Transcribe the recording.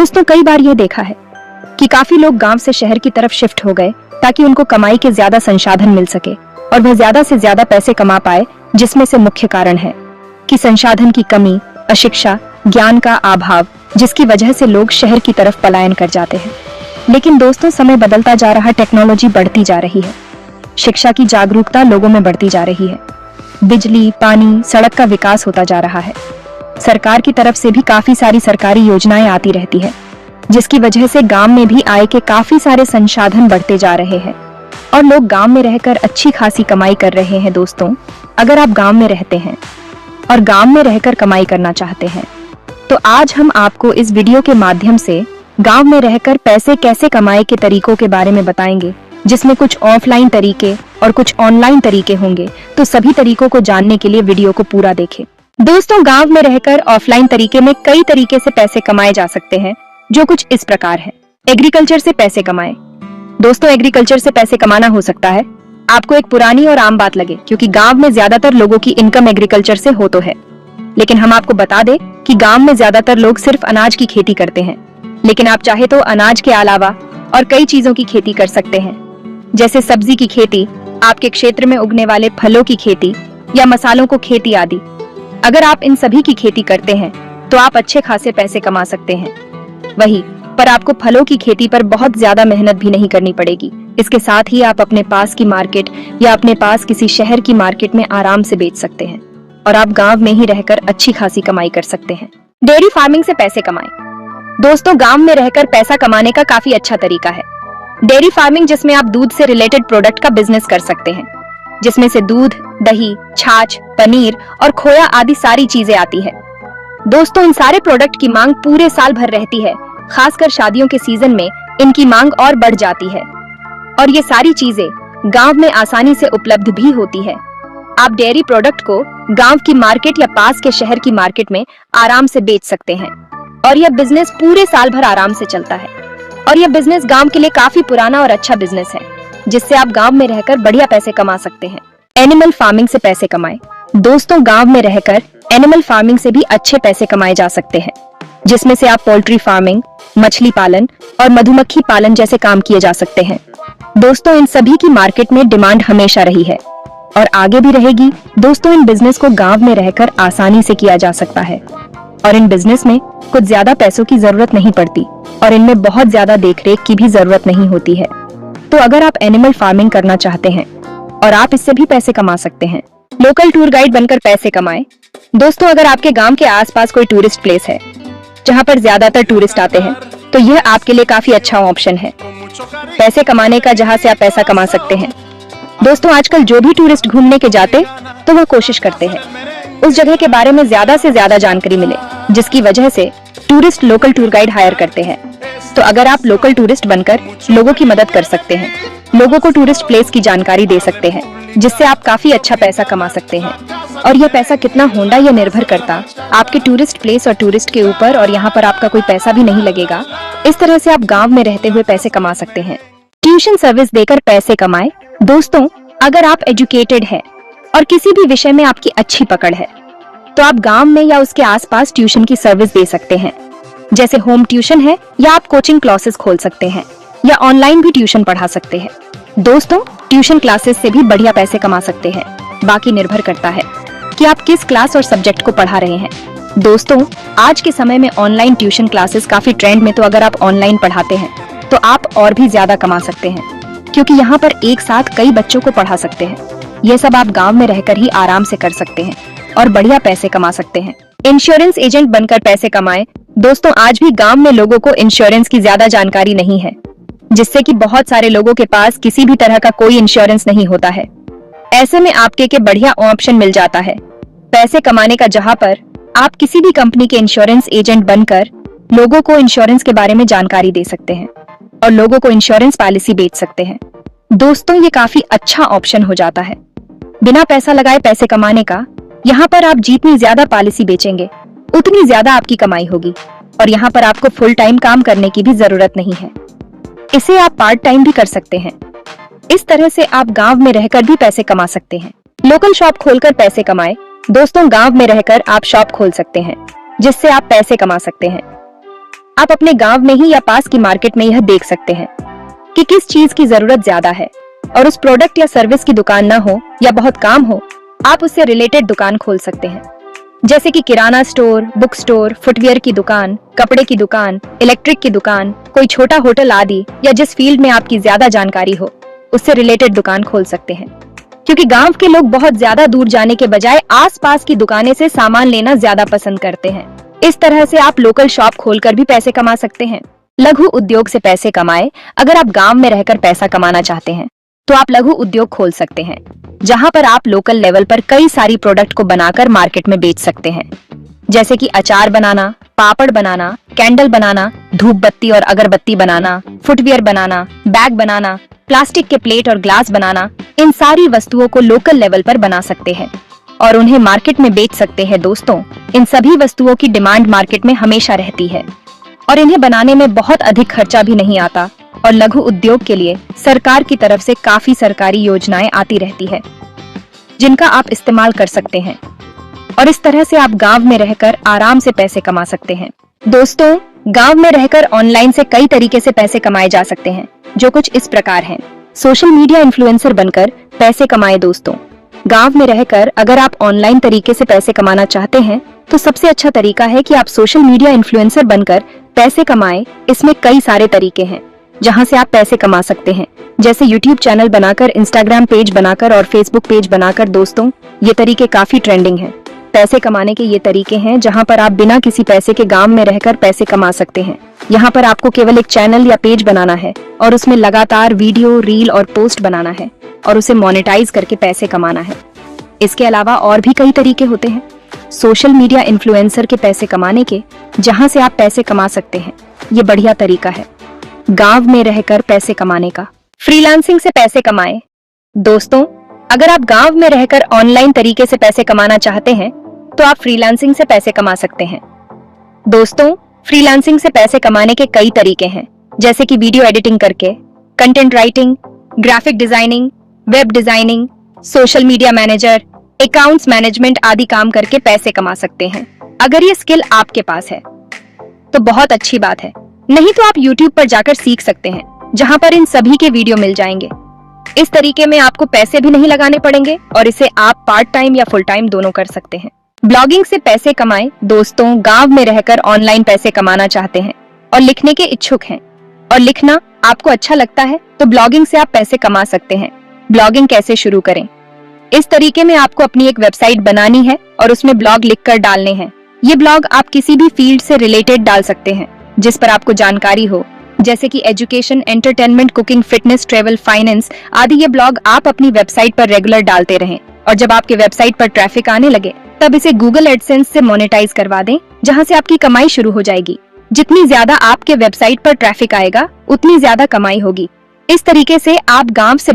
दोस्तों, कई बार ये देखा है कि काफी लोग गांव से शहर की तरफ शिफ्ट हो गए ताकि उनको कमाई के ज्यादा संसाधन मिल सके और वह ज्यादा से ज्यादा पैसे कमा पाए, जिसमें से मुख्य कारण है कि संसाधन की कमी, अशिक्षा, ज्ञान का अभाव, जिसकी वजह से लोग शहर की तरफ पलायन कर जाते हैं। लेकिन दोस्तों, समय बदलता जा रहा, टेक्नोलॉजी बढ़ती जा रही है, शिक्षा की जागरूकता लोगों में बढ़ती जा रही है, बिजली, पानी, सड़क का विकास होता जा रहा है। सरकार की तरफ से भी काफी सारी सरकारी योजनाएं आती रहती है, जिसकी वजह से गांव में भी आय के काफी सारे संसाधन बढ़ते जा रहे हैं और लोग गांव में रहकर अच्छी खासी कमाई कर रहे हैं। दोस्तों, अगर आप गांव में रहते हैं और गांव में रहकर कमाई करना चाहते हैं तो आज हम आपको इस वीडियो के माध्यम से गांव में रहकर पैसे कैसे कमाए के तरीकों के बारे में बताएंगे, जिसमें कुछ ऑफलाइन तरीके और कुछ ऑनलाइन तरीके होंगे। तो सभी तरीकों को जानने के लिए वीडियो को पूरा देखें। दोस्तों, गांव में रहकर ऑफलाइन तरीके में कई तरीके से पैसे कमाए जा सकते हैं, जो कुछ इस प्रकार है। एग्रीकल्चर से पैसे कमाएं। दोस्तों, एग्रीकल्चर से पैसे कमाना हो सकता है आपको एक पुरानी और आम बात लगे, क्योंकि गांव में ज्यादातर लोगों की इनकम एग्रीकल्चर से हो तो है, लेकिन हम आपको बता दें कि गांव में ज्यादातर लोग सिर्फ अनाज की खेती करते हैं। लेकिन आप चाहे तो अनाज के अलावा और कई चीजों की खेती कर सकते हैं, जैसे सब्जी की खेती, आपके क्षेत्र में उगने वाले फलों की खेती या मसालों को खेती आदि। अगर आप इन सभी की खेती करते हैं तो आप अच्छे खासे पैसे कमा सकते हैं। वही पर आपको फलों की खेती पर बहुत ज्यादा मेहनत भी नहीं करनी पड़ेगी। इसके साथ ही आप अपने पास की मार्केट या अपने पास किसी शहर की मार्केट में आराम से बेच सकते हैं और आप गांव में ही रहकर अच्छी खासी कमाई कर सकते हैं। डेयरी फार्मिंग से पैसे कमाएं। दोस्तों, गांव में रहकर पैसा कमाने का काफी अच्छा तरीका है डेयरी फार्मिंग, जिसमें आप दूध से रिलेटेड प्रोडक्ट का बिजनेस कर सकते हैं, जिसमें से दूध, दही, छाछ, पनीर और खोया आदि सारी चीजें आती है। दोस्तों, इन सारे प्रोडक्ट की मांग पूरे साल भर रहती है, खासकर शादियों के सीजन में इनकी मांग और बढ़ जाती है और ये सारी चीजें गांव में आसानी से उपलब्ध भी होती है। आप डेयरी प्रोडक्ट को गांव की मार्केट या पास के शहर की मार्केट में आराम से बेच सकते हैं और यह बिजनेस पूरे साल भर आराम से चलता है और यह बिजनेस गांव के लिए काफी पुराना और अच्छा बिजनेस है, जिससे आप गांव में रहकर बढ़िया पैसे कमा सकते हैं। एनिमल फार्मिंग से पैसे कमाएं। दोस्तों, गांव में रहकर एनिमल फार्मिंग से भी अच्छे पैसे कमाए जा सकते हैं, जिसमें से आप पोल्ट्री फार्मिंग, मछली पालन और मधुमक्खी पालन जैसे काम किए जा सकते हैं। दोस्तों, इन सभी की मार्केट में डिमांड हमेशा रही है और आगे भी रहेगी। दोस्तों, इन बिजनेस को गांव में रहकर आसानी से किया जा सकता है और इन बिजनेस में कुछ ज्यादा पैसों की जरूरत नहीं पड़ती और इनमें बहुत ज्यादा देखरेख की भी जरूरत नहीं होती है। तो अगर आप एनिमल फार्मिंग करना चाहते हैं और आप इससे भी पैसे कमा सकते हैं। लोकल टूर गाइड बनकर पैसे कमाएं। दोस्तों, अगर आपके गांव के आसपास कोई टूरिस्ट प्लेस है जहां पर ज्यादातर टूरिस्ट आते हैं, तो यह आपके लिए काफी अच्छा ऑप्शन है पैसे कमाने का, जहां से आप पैसा कमा सकते हैं। दोस्तों, आजकल जो भी टूरिस्ट घूमने के जाते तो वह कोशिश करते हैं उस जगह के बारे में ज्यादा से ज्यादा जानकारी मिले, जिसकी वजह से tourist local tour guide hire करते हैं। तो अगर आप लोकल टूरिस्ट बनकर लोगों की मदद कर सकते हैं, लोगों को टूरिस्ट प्लेस की जानकारी दे सकते हैं, जिससे आप काफी अच्छा पैसा कमा सकते हैं। और यह पैसा कितना होगा यह निर्भर करता आपके टूरिस्ट प्लेस और टूरिस्ट के ऊपर, और यहाँ पर आपका कोई पैसा भी नहीं लगेगा। इस तरह से आप गांव में रहते हुए पैसे कमा सकते हैं। ट्यूशन सर्विस देकर पैसे कमाएं। दोस्तों, अगर आप एजुकेटेड है और किसी भी विषय में आपकी अच्छी पकड़ है, तो आप गांव में या उसके आसपास ट्यूशन की सर्विस दे सकते हैं, जैसे होम ट्यूशन है या आप कोचिंग क्लासेस खोल सकते हैं या ऑनलाइन भी ट्यूशन पढ़ा सकते हैं। दोस्तों, ट्यूशन क्लासेस से भी बढ़िया पैसे कमा सकते हैं। बाकी निर्भर करता है कि आप किस क्लास और सब्जेक्ट को पढ़ा रहे हैं। दोस्तों, आज के समय में ऑनलाइन ट्यूशन क्लासेस काफी ट्रेंड में, तो अगर आप ऑनलाइन पढ़ाते हैं तो आप और भी ज्यादा कमा सकते हैं, क्योंकि यहाँ पर एक साथ कई बच्चों को पढ़ा सकते हैं। यह सब आप गाँव में रहकर ही आराम से कर सकते हैं और बढ़िया पैसे कमा सकते हैं। इंश्योरेंस एजेंट बनकर पैसे कमाएं। दोस्तों, आज भी गांव में लोगों को इंश्योरेंस की ज्यादा जानकारी नहीं है, जिससे कि बहुत सारे लोगों के पास किसी भी तरह का कोई इंश्योरेंस नहीं होता है। ऐसे में आपके के बढ़िया ऑप्शन मिल जाता है पैसे कमाने का, जहां पर आप किसी भी कंपनी के इंश्योरेंस एजेंट बनकर लोगों को इंश्योरेंस के बारे में जानकारी दे सकते हैं और लोगों को इंश्योरेंस पॉलिसी बेच सकते हैं। दोस्तों, ये काफी अच्छा ऑप्शन हो जाता है बिना पैसा लगाए पैसे कमाने का। यहाँ पर आप जितनी ज्यादा पॉलिसी बेचेंगे उतनी ज्यादा आपकी कमाई होगी और यहाँ पर आपको फुल टाइम काम करने की भी जरूरत नहीं है। इसे आप पार्ट टाइम भी कर सकते हैं। इस तरह से आप गांव में रहकर भी पैसे कमा सकते हैं। लोकल शॉप खोलकर पैसे कमाएं। दोस्तों, गांव में रहकर आप शॉप खोल सकते हैं, जिससे आप पैसे कमा सकते हैं। आप अपने गांव में ही या पास की मार्केट में यह देख सकते हैं कि किस चीज की जरूरत ज्यादा है, और उस प्रोडक्ट या सर्विस की दुकान ना हो या बहुत काम हो, आप उससे रिलेटेड दुकान खोल सकते हैं। जैसे कि किराना स्टोर, बुक स्टोर, फुटवियर की दुकान, कपड़े की दुकान, इलेक्ट्रिक की दुकान, कोई छोटा होटल आदि, या जिस फील्ड में आपकी ज्यादा जानकारी हो उससे रिलेटेड दुकान खोल सकते हैं। क्योंकि गांव के लोग बहुत ज्यादा दूर जाने के बजाय आसपास की दुकानें से सामान लेना ज्यादा पसंद करते हैं। इस तरह से आप लोकल शॉप खोलकर भी पैसे कमा सकते हैं। लघु उद्योग से पैसे कमाए। अगर आप गांव में रहकर पैसा कमाना चाहते हैं तो आप लघु उद्योग खोल सकते हैं, जहां पर आप लोकल लेवल पर कई सारी प्रोडक्ट को बनाकर मार्केट में बेच सकते हैं। जैसे कि अचार बनाना, पापड़ बनाना, कैंडल बनाना, धूप बत्ती और अगरबत्ती बनाना, फुटवियर बनाना, बैग बनाना, प्लास्टिक के प्लेट और ग्लास बनाना। इन सारी वस्तुओं को लोकल लेवल पर बना सकते हैं और उन्हें मार्केट में बेच सकते हैं। दोस्तों, इन सभी वस्तुओं की डिमांड मार्केट में हमेशा रहती है और इन्हें बनाने में बहुत अधिक खर्चा भी नहीं आता, और लघु उद्योग के लिए सरकार की तरफ से काफी सरकारी योजनाएं आती रहती है जिनका आप इस्तेमाल कर सकते हैं, और इस तरह से आप गांव में रहकर आराम से पैसे कमा सकते हैं। दोस्तों, गांव में रहकर ऑनलाइन से कई तरीके से पैसे कमाए जा सकते हैं, जो कुछ इस प्रकार हैं। सोशल मीडिया इन्फ्लुएंसर बनकर पैसे कमाए। दोस्तों, गांव में रहकर अगर आप ऑनलाइन तरीके से पैसे कमाना चाहते हैं तो सबसे अच्छा तरीका है कि आप सोशल मीडिया इन्फ्लुएंसर बनकर पैसे कमाएं। इसमें कई सारे तरीके हैं जहां से आप पैसे कमा सकते हैं, जैसे यूट्यूब चैनल बनाकर, इंस्टाग्राम पेज बनाकर और फेसबुक पेज बनाकर। दोस्तों, ये तरीके काफी ट्रेंडिंग हैं। पैसे कमाने के ये तरीके हैं जहां पर आप बिना किसी पैसे के गांव में रहकर पैसे कमा सकते हैं। यहाँ पर आपको केवल एक चैनल या पेज बनाना है और उसमें लगातार वीडियो, रील और पोस्ट बनाना है और उसे मोनेटाइज करके पैसे कमाना है। इसके अलावा और भी कई तरीके होते हैं सोशल मीडिया इन्फ्लुएंसर के पैसे कमाने के, जहां से आप पैसे कमा सकते हैं। ये बढ़िया तरीका है गांव में रहकर पैसे कमाने का। फ्रीलांसिंग से पैसे कमाएं। दोस्तों, अगर आप गांव में रहकर ऑनलाइन तरीके से पैसे कमाना चाहते हैं तो आप फ्रीलांसिंग से पैसे कमा सकते हैं। दोस्तों, फ्रीलांसिंग से पैसे कमाने के कई तरीके हैं, जैसे कि वीडियो एडिटिंग करके, content writing, graphic designing, web designing, social media manager, accounts management आदि काम करके पैसे कमा सकते हैं। अगर ये स्किल आपके पास है तो बहुत अच्छी बात है, नहीं तो आप YouTube पर जाकर सीख सकते हैं, जहां पर इन सभी के वीडियो मिल जाएंगे। इस तरीके में आपको पैसे भी नहीं लगाने पड़ेंगे और इसे आप पार्ट टाइम या फुल टाइम दोनों कर सकते हैं। ब्लॉगिंग से पैसे कमाएं। दोस्तों, गांव में रहकर ऑनलाइन पैसे कमाना चाहते हैं और लिखने के इच्छुक हैं और लिखना आपको अच्छा लगता है तो ब्लॉगिंग से आप पैसे कमा सकते हैं। ब्लॉगिंग कैसे शुरू करें? इस तरीके में आपको अपनी एक वेबसाइट बनानी है और उसमें ब्लॉग लिखकर डालने हैं। ये ब्लॉग आप किसी भी फील्ड से रिलेटेड डाल सकते हैं जिस पर आपको जानकारी हो, जैसे कि education, entertainment, cooking, fitness, travel, finance आदि। ये ब्लॉग आप अपनी वेबसाइट पर रेगुलर डालते रहें और जब आपके वेबसाइट पर ट्रैफिक आने लगे तब इसे गूगल एडसेंस से मोनेटाइज करवा दें, जहां से आपकी कमाई शुरू हो जाएगी। जितनी ज्यादा आपके वेबसाइट पर ट्रैफिक आएगा उतनी ज्यादा कमाई होगी। इस तरीके से आप गांव से